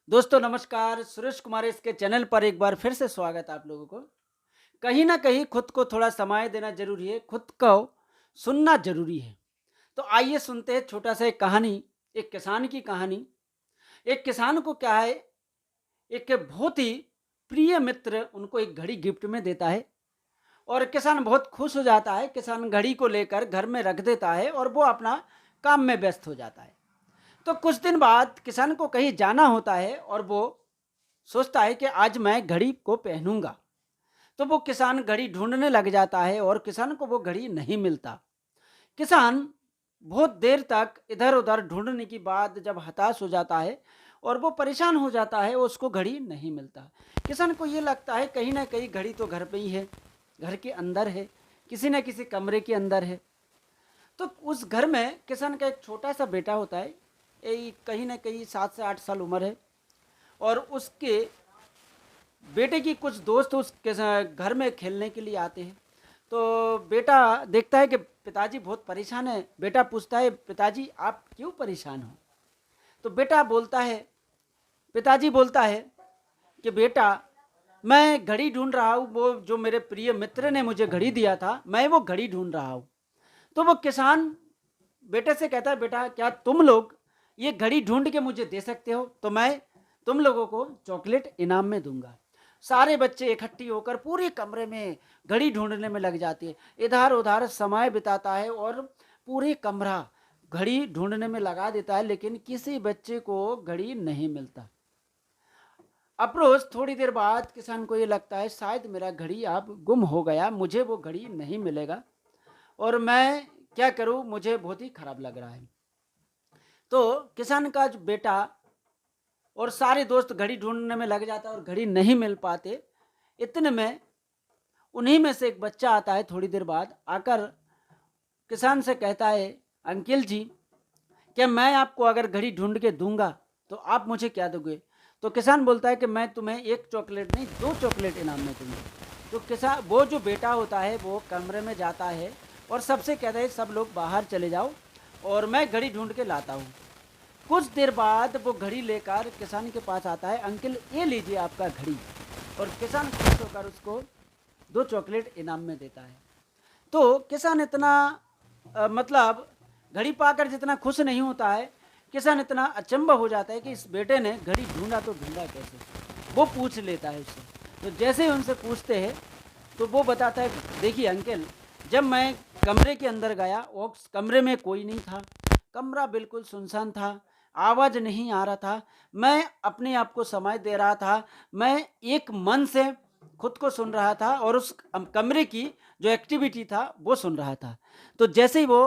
दोस्तों नमस्कार, सुरेश कुमार इसके चैनल पर एक बार फिर से स्वागत है आप लोगों को। कहीं न कहीं खुद को थोड़ा समय देना ज़रूरी है, खुद को सुनना ज़रूरी है। तो आइए सुनते हैं छोटा-सा एक कहानी, एक किसान की कहानी। एक किसान को क्या है, एक बहुत ही प्रिय मित्र उनको एक घड़ी गिफ्ट में देता है और किसान बहुत खुश हो जाता है। किसान घड़ी को लेकर घर में रख देता है और वो अपना काम में व्यस्त हो जाता है। तो कुछ दिन बाद किसान को कहीं जाना होता है और वो सोचता है कि आज मैं घड़ी को पहनूंगा। तो वो किसान घड़ी ढूंढने लग जाता है और किसान को वो घड़ी नहीं मिलता। किसान बहुत देर तक इधर उधर ढूंढने के बाद जब हताश हो जाता है और वो परेशान हो जाता है, उसको घड़ी नहीं मिलता। किसान को ये लगता है कहीं ना कहीं घड़ी तो घर पे ही है, घर के अंदर है, किसी न किसी कमरे के अंदर है। तो उस घर में किसान का एक छोटा सा बेटा होता है, यही कहीं ना कहीं 7 से 8 साल उम्र है। और उसके बेटे की कुछ दोस्त उसके घर में खेलने के लिए आते हैं। तो बेटा देखता है कि पिताजी बहुत परेशान है। बेटा पूछता है, पिताजी आप क्यों परेशान हो? तो बेटा बोलता है, पिताजी बोलता है कि बेटा मैं घड़ी ढूंढ रहा हूँ, वो जो मेरे प्रिय मित्र ने मुझे घड़ी दिया था, मैं वो घड़ी ढूंढ रहा हूँ। तो वो किसान बेटे से कहता है, बेटा क्या तुम लोग ये घड़ी ढूंढ के मुझे दे सकते हो? तो मैं तुम लोगों को चॉकलेट इनाम में दूंगा। सारे बच्चे इकट्ठी होकर पूरे कमरे में घड़ी ढूंढने में लग जाती है, इधर उधर समय बिताता है और पूरे कमरा घड़ी ढूंढने में लगा देता है, लेकिन किसी बच्चे को घड़ी नहीं मिलता। अफरोज थोड़ी देर बाद किसान को ये लगता है शायद मेरा घड़ी अब गुम हो गया, मुझे वो घड़ी नहीं मिलेगा और मैं क्या करूं, मुझे बहुत ही खराब लग रहा है। तो किसान का जो बेटा और सारे दोस्त घड़ी ढूंढने में लग जाता है और घड़ी नहीं मिल पाते। इतने में उन्हीं में से एक बच्चा आता है, थोड़ी देर बाद आकर किसान से कहता है, अंकिल जी क्या मैं आपको अगर घड़ी ढूंढ के दूंगा तो आप मुझे क्या दोगे? तो किसान बोलता है कि मैं तुम्हें एक चॉकलेट नहीं, 2 चॉकलेट इनाम में दूंगा। तो किसान वो जो बेटा होता है वो कमरे में जाता है और सबसे कहता है सब लोग बाहर चले जाओ और मैं घड़ी ढूंढ के लाता हूँ। कुछ देर बाद वो घड़ी लेकर किसान के पास आता है, अंकल ये लीजिए आपका घड़ी। और किसान खुश होकर उसको 2 चॉकलेट इनाम में देता है। तो किसान इतना मतलब घड़ी पाकर जितना खुश नहीं होता है, किसान इतना अचंभा हो जाता है कि इस बेटे ने घड़ी ढूंढा तो ढूंढा कैसे। वो पूछ लेता है उससे। तो जैसे ही उनसे पूछते हैं तो वो बताता है, देखिए अंकल जब मैं कमरे के अंदर गया उस कमरे में कोई नहीं था, कमरा बिल्कुल सुनसान था, आवाज़ नहीं आ रहा था, मैं अपने आप को समय दे रहा था, मैं एक मन से खुद को सुन रहा था और उस कमरे की जो एक्टिविटी था वो सुन रहा था। तो जैसे ही वो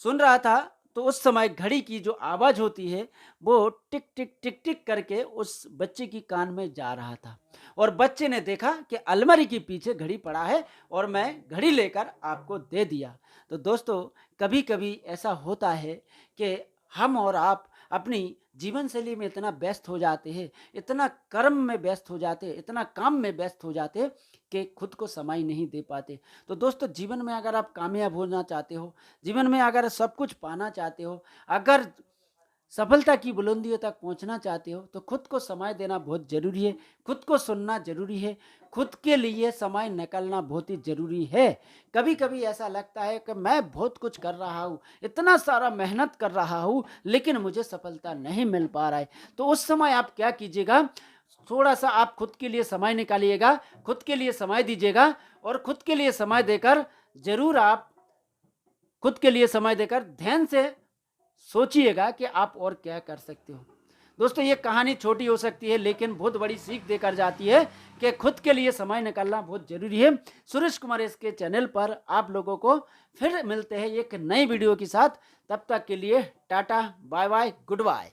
सुन रहा था तो उस समय घड़ी की जो आवाज़ होती है वो टिक टिक टिक टिक करके उस बच्चे की कान में जा रहा था। और बच्चे ने देखा कि अलमारी के पीछे घड़ी पड़ा है और मैं घड़ी लेकर आपको दे दिया। तो दोस्तों कभी कभी ऐसा होता है कि हम और आप अपनी जीवन शैली में इतना व्यस्त हो जाते हैं, इतना कर्म में व्यस्त हो जाते हैं, इतना काम में व्यस्त हो जाते हैं कि खुद को समय नहीं दे पाते। तो दोस्तों जीवन में अगर आप कामयाब होना चाहते हो, जीवन में अगर सब कुछ पाना चाहते हो, अगर सफलता की बुलंदियों तक पहुंचना चाहते हो तो खुद को समय देना बहुत ज़रूरी है, खुद को सुनना ज़रूरी है, खुद के लिए समय निकालना बहुत ही ज़रूरी है। कभी कभी ऐसा लगता है कि मैं बहुत कुछ कर रहा हूँ, इतना सारा मेहनत कर रहा हूँ, लेकिन मुझे सफलता नहीं मिल पा रहा है। तो उस समय आप क्या कीजिएगा, थोड़ा सा आप खुद के लिए समय निकालिएगा, खुद के लिए समय दीजिएगा और खुद के लिए समय देकर ज़रूर आप खुद के लिए समय देकर ध्यान से सोचिएगा कि आप और क्या कर सकते हो। दोस्तों ये कहानी छोटी हो सकती है लेकिन बहुत बड़ी सीख देकर जाती है कि खुद के लिए समय निकालना बहुत ज़रूरी है। सुरेश कुमार इसके चैनल पर आप लोगों को फिर मिलते हैं एक नई वीडियो के साथ। तब तक के लिए tata bye bye good bye.